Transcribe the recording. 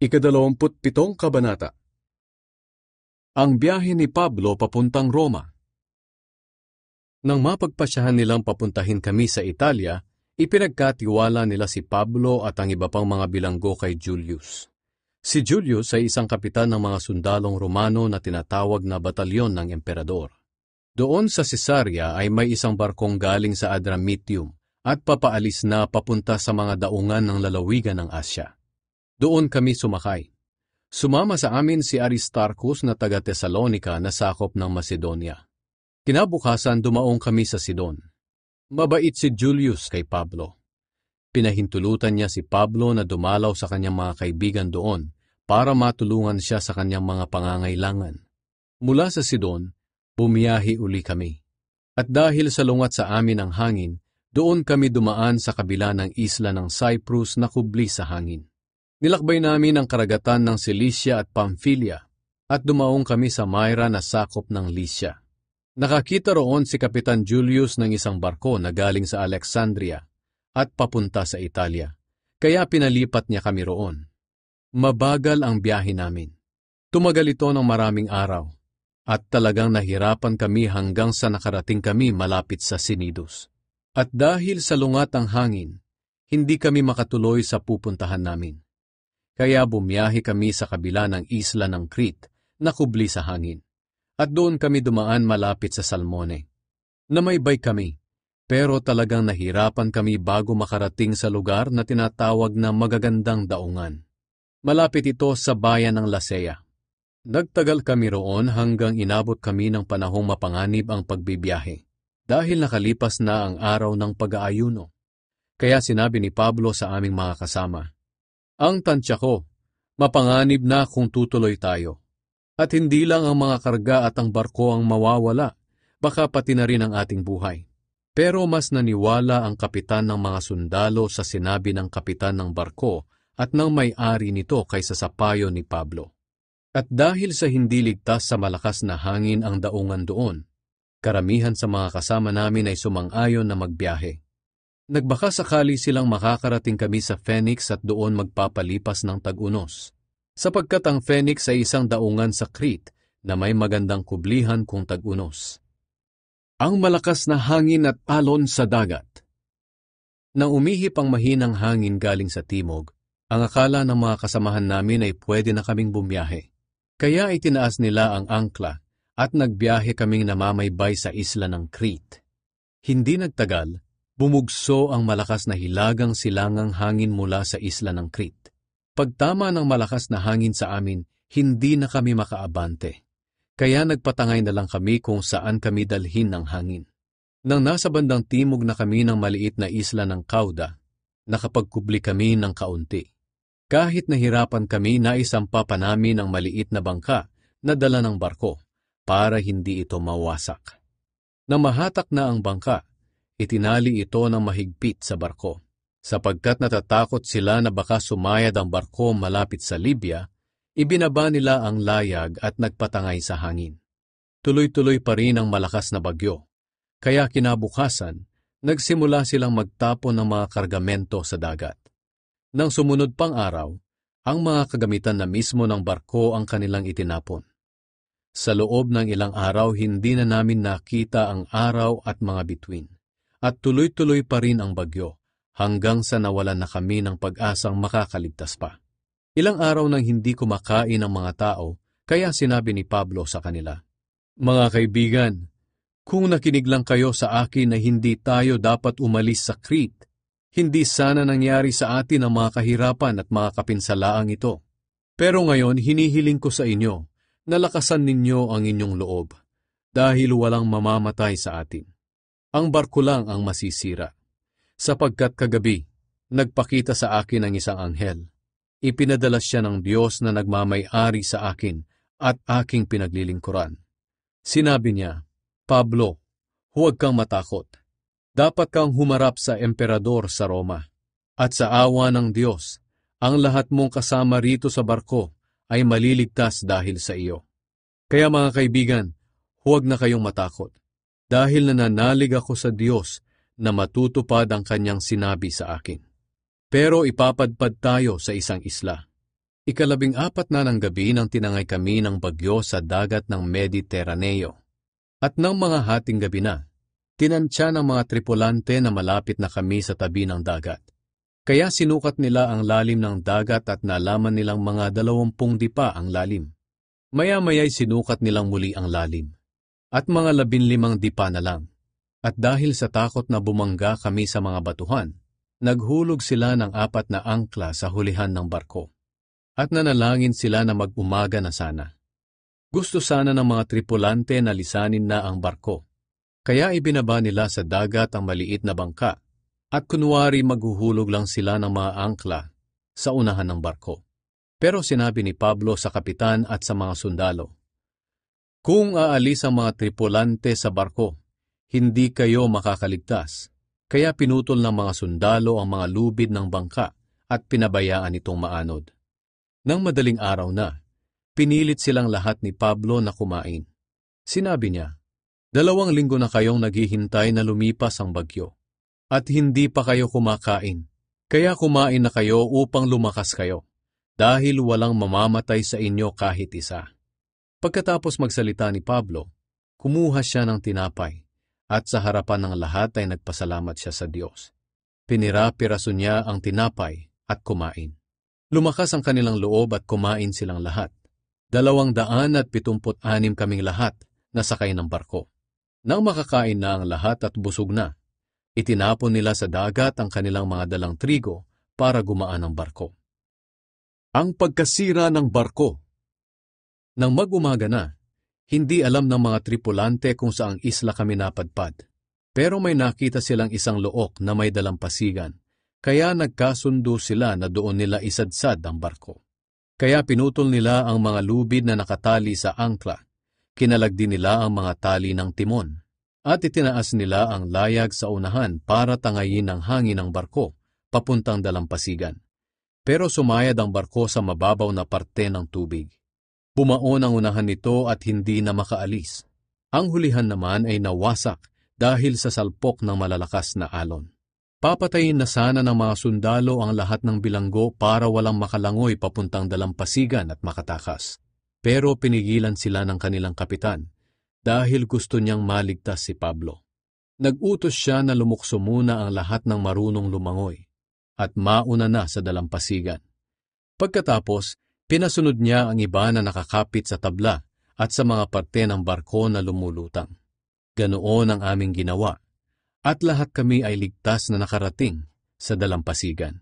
Ika-27 Kabanata. Ang biyahe ni Pablo papuntang Roma. Nang mapagpasyahan nilang papuntahin kami sa Italia, ipinagkatiwala nila si Pablo at ang iba pang mga bilanggo kay Julius. Si Julius ay isang kapitan ng mga sundalong Romano na tinatawag na batalyon ng emperador. Doon sa Cesarea ay may isang barkong galing sa Adramyttium at papaalis na papunta sa mga daungan ng lalawigan ng Asya. Doon kami sumakay. Sumama sa amin si Aristarchus na taga Thessalonica na sakop ng Macedonia. Kinabukasan dumaong kami sa Sidon. Mabait si Julius kay Pablo. Pinahintulutan niya si Pablo na dumalaw sa kanyang mga kaibigan doon para matulungan siya sa kanyang mga pangangailangan. Mula sa Sidon, bumiyahe uli kami. At dahil salungat sa amin ang hangin, doon kami dumaan sa kabila ng isla ng Cyprus na kubli sa hangin. Nilakbay namin ang karagatan ng Cilicia at Pamphylia at dumaong kami sa Myra na sakop ng Lycia. Nakakita roon si Kapitan Julius ng isang barko na galing sa Alexandria at papunta sa Italia, kaya pinalipat niya kami roon. Mabagal ang biyahe namin. Tumagal ito ng maraming araw at talagang nahirapan kami hanggang sa nakarating kami malapit sa Cnidus. At dahil salungat ang hangin, hindi kami makatuloy sa pupuntahan namin. Kaya bumiyahe kami sa kabila ng isla ng Crete na kubli sa hangin. At doon kami dumaan malapit sa Salmone. Namaybay kami, pero talagang nahirapan kami bago makarating sa lugar na tinatawag na Magagandang Daungan. Malapit ito sa bayan ng Lasea. Nagtagal kami roon hanggang inabot kami ng panahong mapanganib ang pagbibiyahe, dahil nakalipas na ang araw ng pag-aayuno. Kaya sinabi ni Pablo sa aming mga kasama, "Ang tansya ko, mapanganib na kung tutuloy tayo. At hindi lang ang mga karga at ang barko ang mawawala, baka pati na rin ang ating buhay." Pero mas naniwala ang kapitan ng mga sundalo sa sinabi ng kapitan ng barko at ng may-ari nito kaysa sa payo ni Pablo. At dahil sa hindi ligtas sa malakas na hangin ang daungan doon, karamihan sa mga kasama namin ay sumang-ayon na magbiyahe. Nagbaka sakali silang makakarating kami sa Phoenix at doon magpapalipas ng tag-unos, sapagkat ang Phoenix ay isang daungan sa Crete na may magandang kublihan kung tag-unos. Ang malakas na hangin at alon sa dagat. Nang umihip ang mahinang hangin galing sa timog, ang akala ng mga kasamahan namin ay pwede na kaming bumiyahe. Kaya itinaas nila ang angkla at nagbiyahe kaming namamaybay sa isla ng Crete. Hindi nagtagal, bumugso ang malakas na hilagang silangang hangin mula sa isla ng Crete. Pagtama ng malakas na hangin sa amin, hindi na kami makaabante. Kaya nagpatangay na lang kami kung saan kami dalhin ng hangin. Nang nasa bandang timog na kami ng maliit na isla ng Cauda, nakapagkubli kami ng kaunti. Kahit nahirapan kami, naisampa pa namin ang maliit na bangka na dala ng barko para hindi ito mawasak. Nang mahatak na ang bangka, itinali ito ng mahigpit sa barko. Sapagkat natatakot sila na baka sumayad ang barko malapit sa Libya, ibinaba nila ang layag at nagpatangay sa hangin. Tuloy-tuloy pa rin ang malakas na bagyo, kaya kinabukasan, nagsimula silang magtapon ng mga kargamento sa dagat. Nang sumunod pang araw, ang mga kagamitan na mismo ng barko ang kanilang itinapon. Sa loob ng ilang araw, hindi na namin nakita ang araw at mga bituin, at tuloy-tuloy pa rin ang bagyo, hanggang sa nawalan na kami ng pag-asang makakaligtas pa. Ilang araw nang hindi kumakain ang mga tao, kaya sinabi ni Pablo sa kanila, "Mga kaibigan, kung nakinig lang kayo sa akin na hindi tayo dapat umalis sa Crete, hindi sana nangyari sa atin ang mga kahirapan at mga kapinsalaang ito. Pero ngayon hinihiling ko sa inyo, nalakasan ninyo ang inyong loob, dahil walang mamamatay sa atin. Ang barko lang ang masisira. Sapagkat kagabi, nagpakita sa akin ang isang anghel. Ipinadala siya ng Diyos na nagmamay-ari sa akin at aking pinaglilingkuran. Sinabi niya, 'Pablo, huwag kang matakot. Dapat kang humarap sa emperador sa Roma. At sa awa ng Diyos, ang lahat mong kasama rito sa barko ay maliligtas dahil sa iyo. Kaya mga kaibigan, huwag na kayong matakot, dahil nananalig ako sa Diyos na matutupad ang kanyang sinabi sa akin. Pero ipapadpad tayo sa isang isla. Ikalabing-apat na ng gabi nang tinangay kami ng bagyo sa dagat ng Mediteraneo. At ng mga hating gabi na, tinansya ng mga tripulante na malapit na kami sa tabi ng dagat. Kaya sinukat nila ang lalim ng dagat at nalaman nilang mga 20 dipa ang lalim. Maya-maya'y sinukat nilang muli ang lalim. At mga 15 dipa na lang. At dahil sa takot na bumangga kami sa mga batuhan, naghulog sila ng 4 na angkla sa hulihan ng barko. At nanalangin sila na mag-umaga na sana. Gusto sana ng mga tripulante na lisanin na ang barko. Kaya ibinaba nila sa dagat ang maliit na bangka at kunwari maghuhulog lang sila ng mga angkla sa unahan ng barko. Pero sinabi ni Pablo sa kapitan at sa mga sundalo, "Kung aalis ang mga tripulante sa barko, hindi kayo makakaligtas." Kaya pinutol ng mga sundalo ang mga lubid ng bangka at pinabayaan itong maanod. Nang madaling araw na, pinilit silang lahat ni Pablo na kumain. Sinabi niya, 2 linggo na kayong naghihintay na lumipas ang bagyo, at hindi pa kayo kumakain. Kaya kumain na kayo upang lumakas kayo, dahil walang mamamatay sa inyo kahit isa. Pagkatapos magsalita ni Pablo, kumuha siya ng tinapay, at sa harapan ng lahat ay nagpasalamat siya sa Diyos. Pinira-piraso niya ang tinapay at kumain. Lumakas ang kanilang loob at kumain silang lahat. 276 kaming lahat na sakay ng barko. Nang makakain na ang lahat at busog na, itinapon nila sa dagat ang kanilang mga dalang trigo para gumaan ang barko. Ang pagkasira ng barko. Nang mag-umaga na, hindi alam ng mga tripulante kung saang isla kami napadpad. Pero may nakita silang isang look na may dalampasigan. Kaya nagkasundo sila na doon nila isadsad ang barko. Kaya pinutol nila ang mga lubid na nakatali sa angkla. Kinalagdi nila ang mga tali ng timon. At itinaas nila ang layag sa unahan para tangayin ang hangin ng barko papuntang dalampasigan. Pero sumayad ang barko sa mababaw na parte ng tubig. Bumaon ang unahan nito at hindi na makaalis. Ang hulihan naman ay nawasak dahil sa salpok ng malalakas na alon. Papatayin na sana ng mga sundalo ang lahat ng bilanggo para walang makalangoy papuntang dalampasigan at makatakas. Pero pinigilan sila ng kanilang kapitan dahil gusto niyang maligtas si Pablo. Nag-utos siya na lumukso muna ang lahat ng marunong lumangoy at mauna na sa dalampasigan. Pagkatapos, pinasunod niya ang iba na nakakapit sa tabla at sa mga parte ng barko na lumulutang. Ganoon ang aming ginawa. At lahat kami ay ligtas na nakarating sa dalampasigan.